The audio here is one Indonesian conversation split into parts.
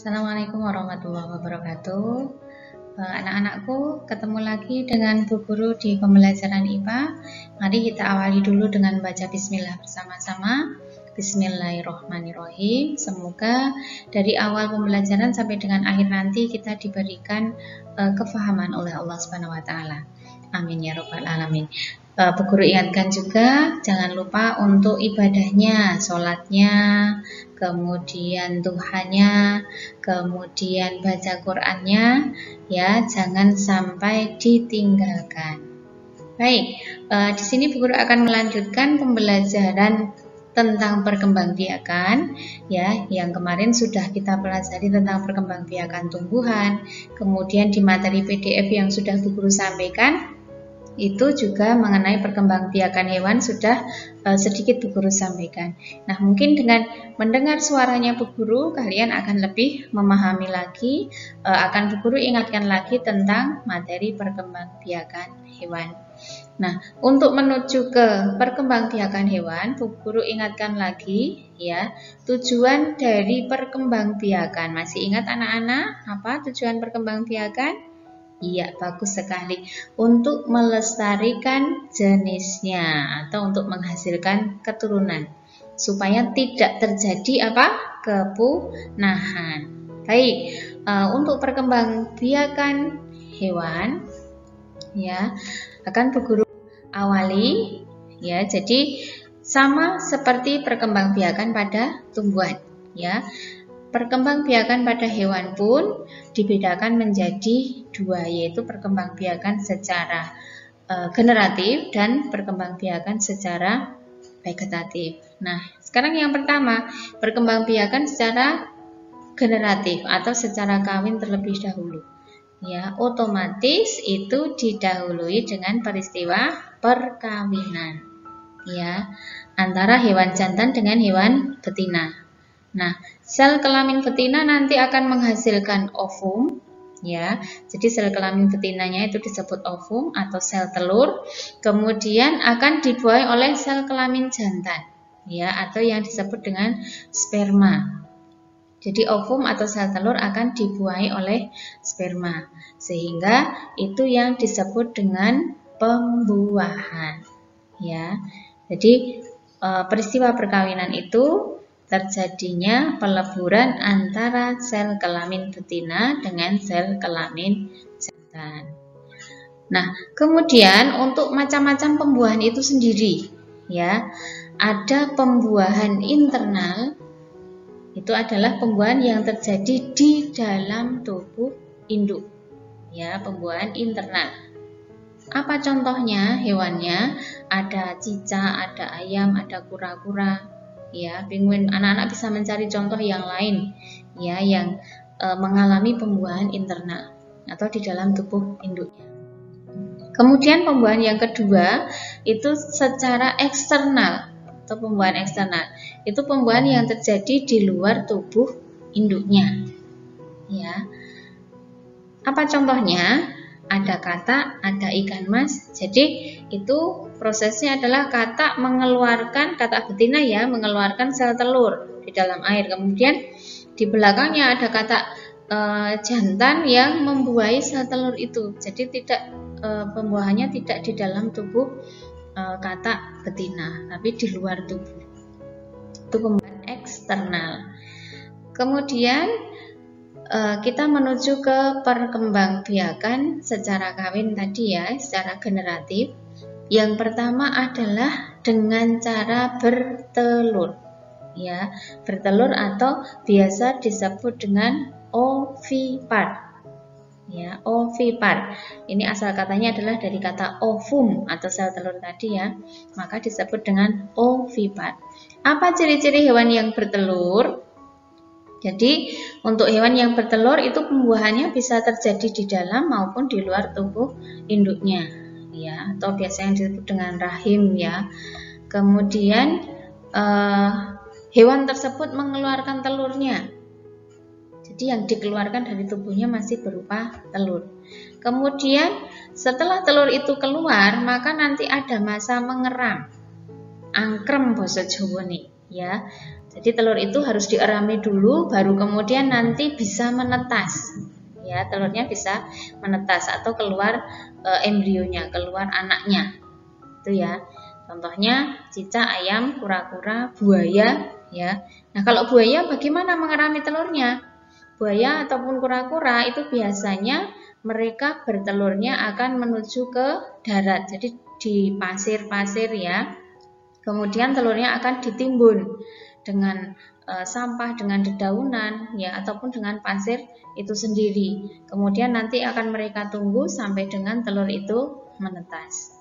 Assalamualaikum warahmatullahi wabarakatuh. Anak-anakku, ketemu lagi dengan Bu Guru di pembelajaran IPA. Mari kita awali dulu dengan baca bismillah bersama-sama. Bismillahirrahmanirrahim. Semoga dari awal pembelajaran sampai dengan akhir nanti kita diberikan kefahaman oleh Allah Subhanahu wa taala. Amin ya rabbal alamin. Bu Guru ingatkan juga, jangan lupa untuk ibadahnya, sholatnya, kemudian duhanya, kemudian baca Qur'annya, ya jangan sampai ditinggalkan. Baik, di sini Bu Guru akan melanjutkan pembelajaran tentang perkembangbiakan, ya, yang kemarin sudah kita pelajari tentang perkembangbiakan tumbuhan. Kemudian di materi PDF yang sudah Bu Guru sampaikan, itu juga mengenai perkembangbiakan hewan sudah sedikit Bu Guru sampaikan. Nah, mungkin dengan mendengar suaranya Bu Guru, kalian akan lebih memahami lagi, akan Bu Guru ingatkan lagi tentang materi perkembangbiakan hewan. Nah, untuk menuju ke perkembangbiakan hewan, Bu Guru ingatkan lagi ya, tujuan dari perkembangbiakan. Masih ingat anak-anak apa tujuan perkembangbiakan? Iya, bagus sekali. Untuk melestarikan jenisnya atau untuk menghasilkan keturunan supaya tidak terjadi kepunahan. Baik, untuk perkembangbiakan hewan ya akan Bu Guru awali ya. Jadi sama seperti perkembangbiakan pada tumbuhan ya. Perkembangbiakan pada hewan pun dibedakan menjadi dua, yaitu perkembangbiakan secara generatif dan perkembangbiakan secara vegetatif. Nah, sekarang yang pertama, perkembangbiakan secara generatif atau secara kawin terlebih dahulu. Ya, otomatis itu didahului dengan peristiwa perkawinan. Ya, antara hewan jantan dengan hewan betina. Nah, sel kelamin betina nanti akan menghasilkan ovum, ya. Jadi sel kelamin betinanya itu disebut ovum atau sel telur, kemudian akan dibuai oleh sel kelamin jantan, ya, atau yang disebut dengan sperma. Jadi ovum atau sel telur akan dibuai oleh sperma, sehingga itu yang disebut dengan pembuahan, ya. Jadi peristiwa perkawinan itu terjadinya peleburan antara sel kelamin betina dengan sel kelamin jantan. Nah, kemudian untuk macam-macam pembuahan itu sendiri, ya, ada pembuahan internal, itu adalah pembuahan yang terjadi di dalam tubuh induk, ya, pembuahan internal. Apa contohnya hewannya? Ada cicak, ada ayam, ada kura-kura. Ya, penguin. Anak-anak bisa mencari contoh yang lain ya yang mengalami pembuahan internal atau di dalam tubuh induknya. Kemudian pembuahan yang kedua itu secara eksternal atau pembuahan eksternal. Itu pembuahan yang terjadi di luar tubuh induknya. Ya. Apa contohnya? Ada katak, ada ikan mas. Jadi itu prosesnya adalah katak betina ya, mengeluarkan sel telur di dalam air. Kemudian di belakangnya ada katak jantan yang membuai sel telur itu. Jadi pembuahannya tidak di dalam tubuh katak betina, tapi di luar tubuh. Itu pembuahan eksternal. Kemudian kita menuju ke perkembangbiakan secara kawin tadi ya, secara generatif. Yang pertama adalah dengan cara bertelur. Ya, bertelur atau biasa disebut dengan ovipar. Ya, ovipar. Ini asal katanya adalah dari kata ovum atau sel telur tadi ya. Maka disebut dengan ovipar. Apa ciri-ciri hewan yang bertelur? Jadi untuk hewan yang bertelur itu pembuahannya bisa terjadi di dalam maupun di luar tubuh induknya, ya, atau biasa yang disebut dengan rahim ya. Kemudian hewan tersebut mengeluarkan telurnya. Jadi yang dikeluarkan dari tubuhnya masih berupa telur. Kemudian setelah telur itu keluar, maka nanti ada masa mengeram, angkrem basa Jawa nih, ya. Jadi telur itu harus dierami dulu, baru kemudian nanti bisa menetas. Ya, telurnya bisa menetas atau keluar embrionya, keluar anaknya. Itu ya. Contohnya cicak, ayam, kura-kura, buaya, ya. Nah, kalau buaya bagaimana mengerami telurnya? Buaya ataupun kura-kura itu biasanya mereka bertelurnya akan menuju ke darat. Jadi di pasir-pasir ya. Kemudian telurnya akan ditimbun dengan sampah, dengan dedaunan ya, ataupun dengan pasir itu sendiri. Kemudian nanti akan mereka tunggu sampai dengan telur itu menetas.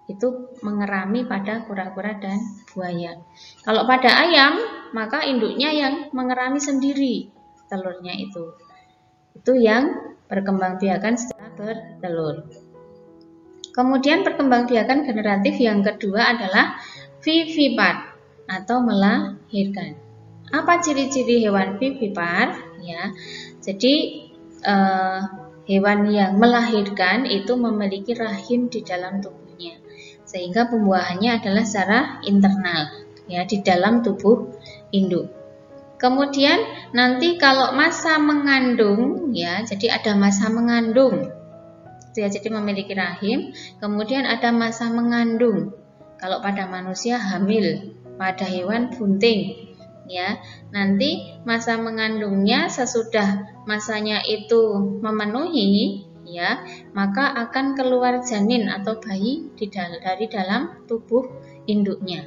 Itu mengerami pada kura-kura dan buaya. Kalau pada ayam, maka induknya yang mengerami sendiri telurnya itu. Itu yang perkembangbiakan setelah bertelur. Kemudian perkembangbiakan generatif yang kedua adalah vivipar atau melahirkan. Apa ciri-ciri hewan vivipar? Ya, jadi hewan yang melahirkan itu memiliki rahim di dalam tubuhnya, sehingga pembuahannya adalah secara internal ya, di dalam tubuh induk. Kemudian nanti kalau masa mengandung ya, jadi ada masa mengandung ya, jadi memiliki rahim. Kemudian ada masa mengandung. Kalau pada manusia hamil, pada hewan bunting ya. Nanti masa mengandungnya sesudah masanya itu memenuhi ya, maka akan keluar janin atau bayi dari dalam tubuh induknya,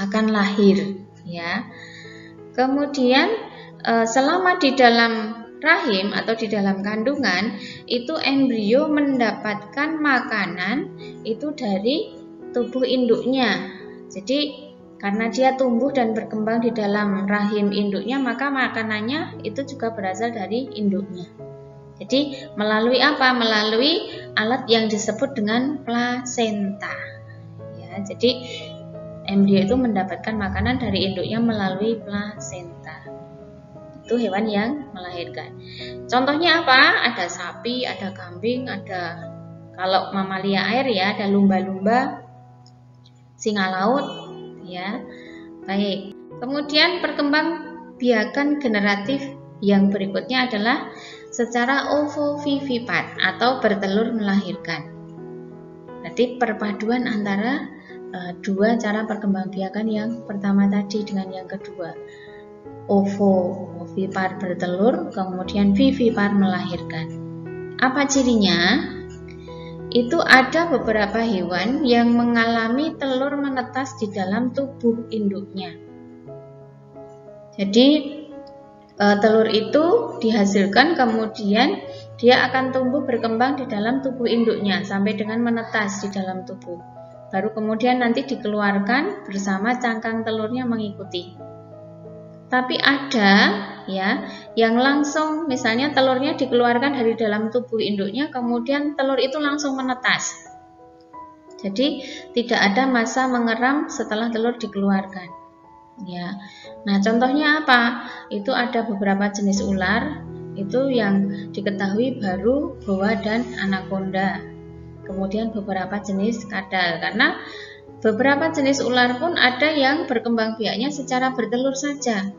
akan lahir ya. Kemudian selama di dalam rahim atau di dalam kandungan itu embrio mendapatkan makanan itu dari tubuh induknya. Jadi karena dia tumbuh dan berkembang di dalam rahim induknya, maka makanannya itu juga berasal dari induknya. Jadi melalui apa? Melalui alat yang disebut dengan plasenta. Ya, jadi embrio itu mendapatkan makanan dari induknya melalui plasenta. Itu hewan yang melahirkan. Contohnya apa? Ada sapi, ada kambing, ada kalau mamalia air ya, ada lumba-lumba, singa laut ya. Baik. Kemudian perkembangbiakan generatif yang berikutnya adalah secara ovovivipar atau bertelur melahirkan. Jadi perpaduan antara dua cara perkembangbiakan yang pertama tadi dengan yang kedua. Ovovivipar bertelur, kemudian vivipar melahirkan. Apa cirinya? Itu ada beberapa hewan yang mengalami telur menetas di dalam tubuh induknya. Jadi telur itu dihasilkan, kemudian dia akan tumbuh berkembang di dalam tubuh induknya sampai dengan menetas di dalam tubuh. Baru kemudian nanti dikeluarkan bersama cangkang telurnya mengikuti. Tapi ada ya yang langsung, misalnya telurnya dikeluarkan dari dalam tubuh induknya, kemudian telur itu langsung menetas. Jadi tidak ada masa mengeram setelah telur dikeluarkan. Ya. Nah, contohnya apa? Itu ada beberapa jenis ular itu yang diketahui baru boa dan anaconda. Kemudian beberapa jenis kadal, karena beberapa jenis ular pun ada yang berkembang biaknya secara bertelur saja,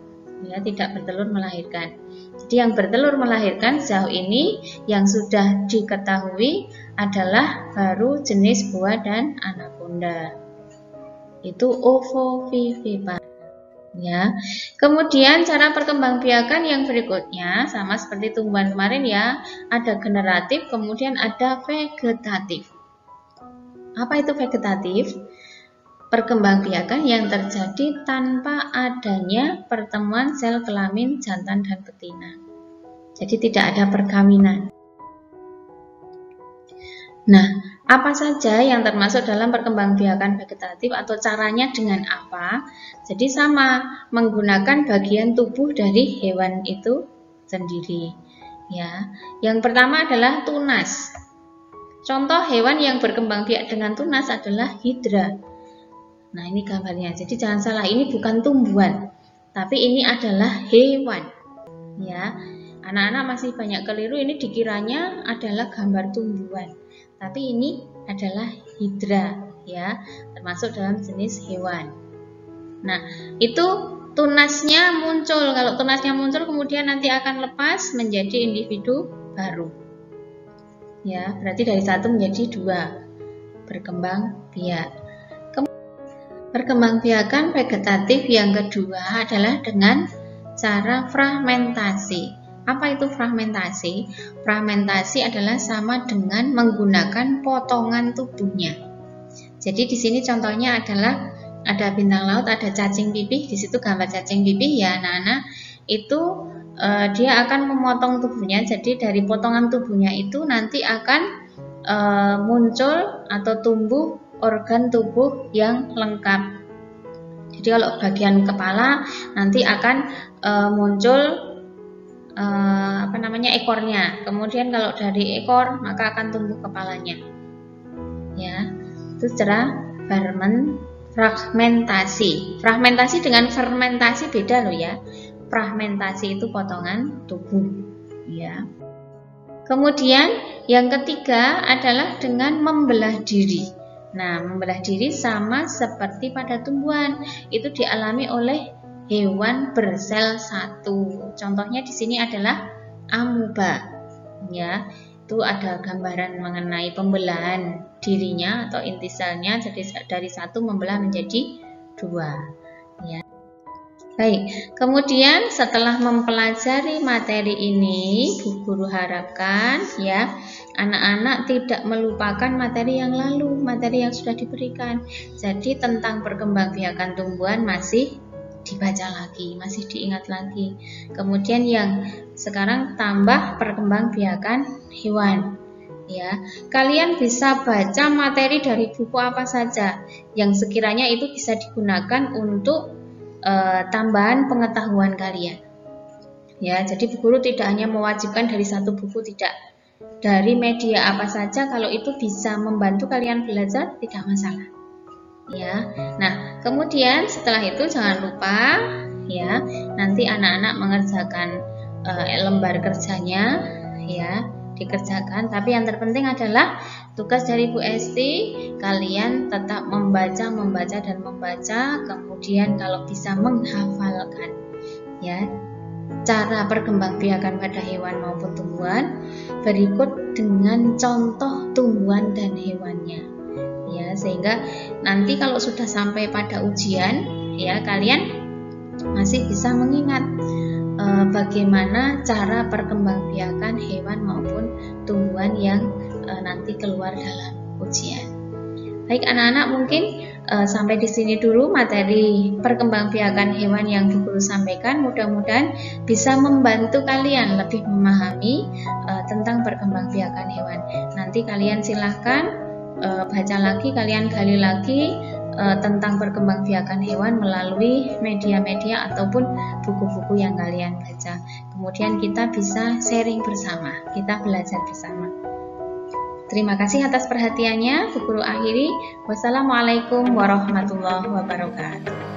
ya, tidak bertelur melahirkan. Jadi yang bertelur melahirkan sejauh ini yang sudah diketahui adalah baru jenis boa dan anaconda. Itu ovovivipar. Ya. Kemudian cara perkembangbiakan yang berikutnya sama seperti tumbuhan kemarin ya, ada generatif, kemudian ada vegetatif. Apa itu vegetatif? Perkembangbiakan yang terjadi tanpa adanya pertemuan sel kelamin jantan dan betina. Jadi tidak ada perkawinan. Nah, apa saja yang termasuk dalam perkembangbiakan vegetatif atau caranya dengan apa? Jadi sama, menggunakan bagian tubuh dari hewan itu sendiri. Ya, yang pertama adalah tunas. Contoh hewan yang berkembang biak dengan tunas adalah hidra. Nah, ini gambarnya. Jadi jangan salah, ini bukan tumbuhan, tapi ini adalah hewan. Ya, anak-anak masih banyak keliru, ini dikiranya adalah gambar tumbuhan. Tapi ini adalah hidra ya, termasuk dalam jenis hewan. Nah, itu tunasnya muncul. Kalau tunasnya muncul kemudian nanti akan lepas menjadi individu baru. Ya, berarti dari 1 menjadi 2. Berkembang biak. Perkembangbiakan vegetatif yang kedua adalah dengan cara fragmentasi. Apa itu fragmentasi? Fragmentasi adalah sama dengan menggunakan potongan tubuhnya. Jadi di sini contohnya adalah ada bintang laut, ada cacing pipih, di situ gambar cacing pipih ya anak-anak. Itu dia akan memotong tubuhnya. Jadi dari potongan tubuhnya itu nanti akan muncul atau tumbuh organ tubuh yang lengkap. Jadi kalau bagian kepala nanti akan muncul ekornya. Kemudian kalau dari ekor maka akan tumbuh kepalanya. Ya, itu cara fragmentasi. Fragmentasi dengan fermentasi beda loh ya. Fragmentasi itu potongan tubuh. Ya. Kemudian yang ketiga adalah dengan membelah diri. Nah, membelah diri sama seperti pada tumbuhan, itu dialami oleh hewan bersel satu. Contohnya di sini adalah amuba. Ya, itu ada gambaran mengenai pembelahan dirinya atau inti selnya, jadi dari 1 membelah menjadi 2. Ya. Baik, kemudian setelah mempelajari materi ini, Bu Guru harapkan ya anak-anak tidak melupakan materi yang lalu, materi yang sudah diberikan. Jadi tentang perkembangbiakan tumbuhan masih dibaca lagi, masih diingat lagi. Kemudian yang sekarang tambah perkembangbiakan hewan. Ya, kalian bisa baca materi dari buku apa saja yang sekiranya itu bisa digunakan untuk tambahan pengetahuan kalian. Ya, jadi Bu Guru tidak hanya mewajibkan dari 1 buku, tidak. Dari media apa saja kalau itu bisa membantu kalian belajar tidak masalah. Ya. Nah, kemudian setelah itu jangan lupa ya, nanti anak-anak mengerjakan lembar kerjanya ya, dikerjakan. Tapi yang terpenting adalah tugas dari Bu Esti, kalian tetap membaca, dan membaca, kemudian kalau bisa menghafalkan ya cara perkembangbiakan pada hewan maupun tumbuhan berikut dengan contoh tumbuhan dan hewannya. Ya, sehingga nanti kalau sudah sampai pada ujian ya kalian masih bisa mengingat bagaimana cara perkembangbiakan hewan maupun tumbuhan yang nanti keluar dalam ujian. Baik anak-anak, mungkin sampai di sini dulu materi perkembangbiakan hewan yang Bu Guru sampaikan. Mudah-mudahan bisa membantu kalian lebih memahami tentang perkembangbiakan hewan. Nanti kalian silahkan baca lagi, kalian gali lagi tentang perkembangbiakan hewan melalui media-media ataupun buku-buku yang kalian baca. Kemudian kita bisa sharing bersama, kita belajar bersama. Terima kasih atas perhatiannya. Bu Guru akhiri. Wassalamualaikum warahmatullahi wabarakatuh.